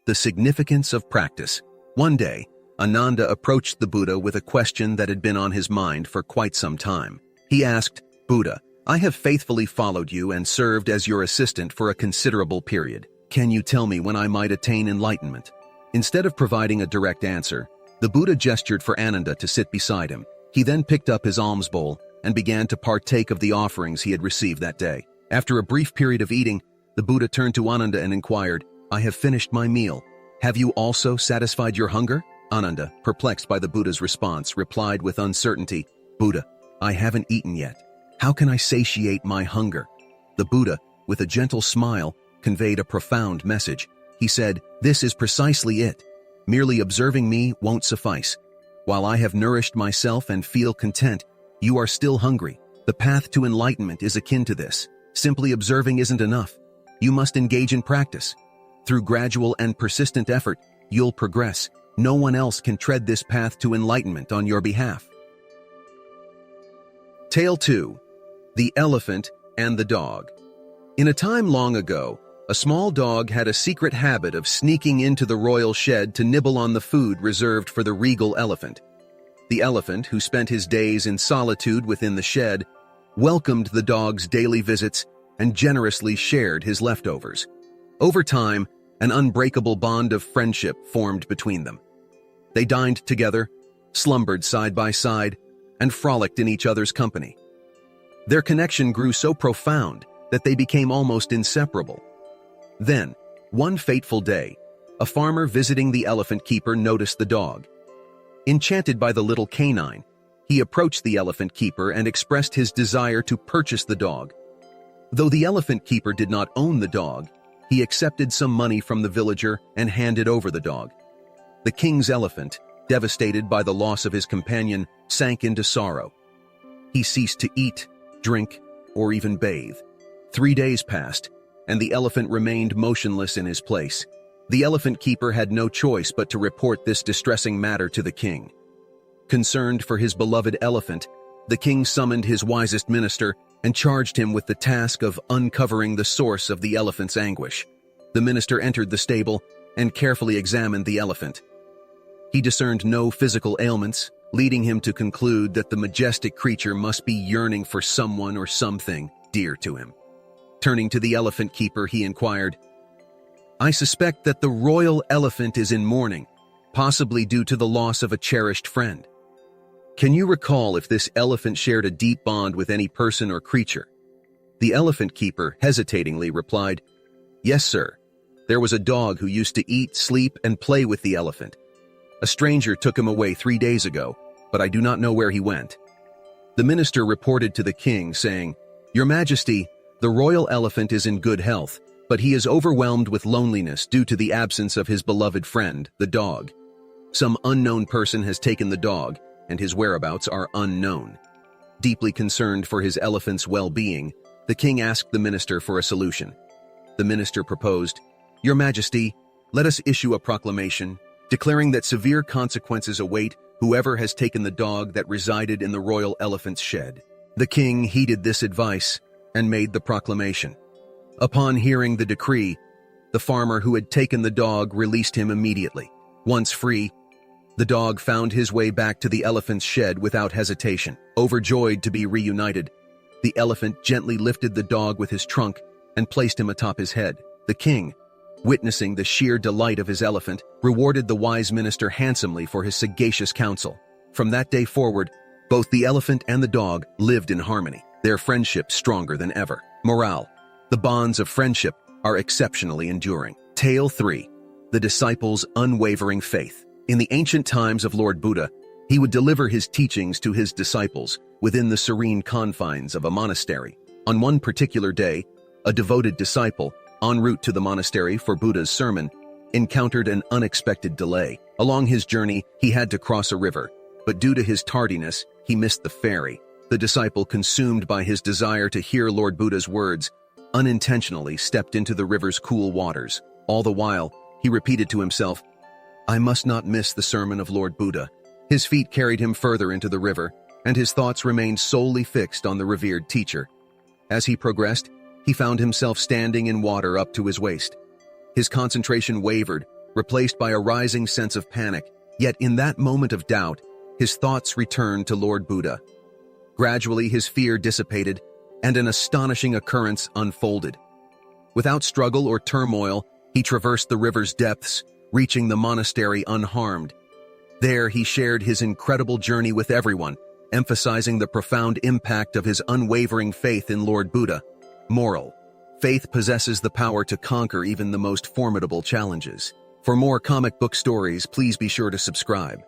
The significance of practice. One day, Ananda approached the Buddha with a question that had been on his mind for quite some time. He asked, "Buddha, I have faithfully followed you and served as your assistant for a considerable period. Can you tell me when I might attain enlightenment?" Instead of providing a direct answer, the Buddha gestured for Ananda to sit beside him. He then picked up his alms bowl and began to partake of the offerings he had received that day. After a brief period of eating, the Buddha turned to Ananda and inquired, "I have finished my meal. Have you also satisfied your hunger?" Ananda, perplexed by the Buddha's response, replied with uncertainty, "Buddha, I haven't eaten yet. How can I satiate my hunger?" The Buddha, with a gentle smile, conveyed a profound message. He said, "This is precisely it. Merely observing me won't suffice. While I have nourished myself and feel content, you are still hungry. The path to enlightenment is akin to this. Simply observing isn't enough. You must engage in practice. Through gradual and persistent effort, you'll progress. No one else can tread this path to enlightenment on your behalf." Tale 2. The Elephant and the Dog. In a time long ago, a small dog had a secret habit of sneaking into the royal shed to nibble on the food reserved for the regal elephant. The elephant, who spent his days in solitude within the shed, welcomed the dog's daily visits and generously shared his leftovers. Over time, an unbreakable bond of friendship formed between them. They dined together, slumbered side by side, and frolicked in each other's company. Their connection grew so profound that they became almost inseparable. Then, one fateful day, a farmer visiting the elephant keeper noticed the dog. Enchanted by the little canine, he approached the elephant keeper and expressed his desire to purchase the dog. Though the elephant keeper did not own the dog, he accepted some money from the villager and handed over the dog. The king's elephant, devastated by the loss of his companion, sank into sorrow. He ceased to eat, drink, or even bathe. 3 days passed, and the elephant remained motionless in his place. The elephant keeper had no choice but to report this distressing matter to the king. Concerned for his beloved elephant, the king summoned his wisest minister and charged him with the task of uncovering the source of the elephant's anguish. The minister entered the stable and carefully examined the elephant. He discerned no physical ailments, leading him to conclude that the majestic creature must be yearning for someone or something dear to him. Turning to the elephant keeper, he inquired, "I suspect that the royal elephant is in mourning, possibly due to the loss of a cherished friend. Can you recall if this elephant shared a deep bond with any person or creature?" The elephant keeper hesitatingly replied, "Yes, sir. There was a dog who used to eat, sleep, and play with the elephant. A stranger took him away 3 days ago, but I do not know where he went." The minister reported to the king, saying, "Your Majesty, the royal elephant is in good health, but he is overwhelmed with loneliness due to the absence of his beloved friend, the dog. Some unknown person has taken the dog, and his whereabouts are unknown." Deeply concerned for his elephant's well-being, the king asked the minister for a solution. The minister proposed, "Your Majesty, let us issue a proclamation declaring that severe consequences await whoever has taken the dog that resided in the royal elephant's shed." The king heeded this advice and made the proclamation. Upon hearing the decree, the farmer who had taken the dog released him immediately. Once free, the dog found his way back to the elephant's shed without hesitation. Overjoyed to be reunited, the elephant gently lifted the dog with his trunk and placed him atop his head. The king, witnessing the sheer delight of his elephant, rewarded the wise minister handsomely for his sagacious counsel. From that day forward, both the elephant and the dog lived in harmony, their friendship stronger than ever. Morale: the bonds of friendship are exceptionally enduring. Tale 3. The Disciples' Unwavering Faith. In the ancient times of Lord Buddha, he would deliver his teachings to his disciples within the serene confines of a monastery. On one particular day, a devoted disciple, en route to the monastery for Buddha's sermon, encountered an unexpected delay. Along his journey, he had to cross a river, but due to his tardiness, he missed the ferry. The disciple, consumed by his desire to hear Lord Buddha's words, unintentionally stepped into the river's cool waters. All the while, he repeated to himself, "I must not miss the sermon of Lord Buddha." His feet carried him further into the river, and his thoughts remained solely fixed on the revered teacher. As he progressed, he found himself standing in water up to his waist. His concentration wavered, replaced by a rising sense of panic. Yet in that moment of doubt, his thoughts returned to Lord Buddha. Gradually, his fear dissipated, and an astonishing occurrence unfolded. Without struggle or turmoil, he traversed the river's depths, reaching the monastery unharmed. There, he shared his incredible journey with everyone, emphasizing the profound impact of his unwavering faith in Lord Buddha. Moral: faith possesses the power to conquer even the most formidable challenges. For more comic book stories, please be sure to subscribe.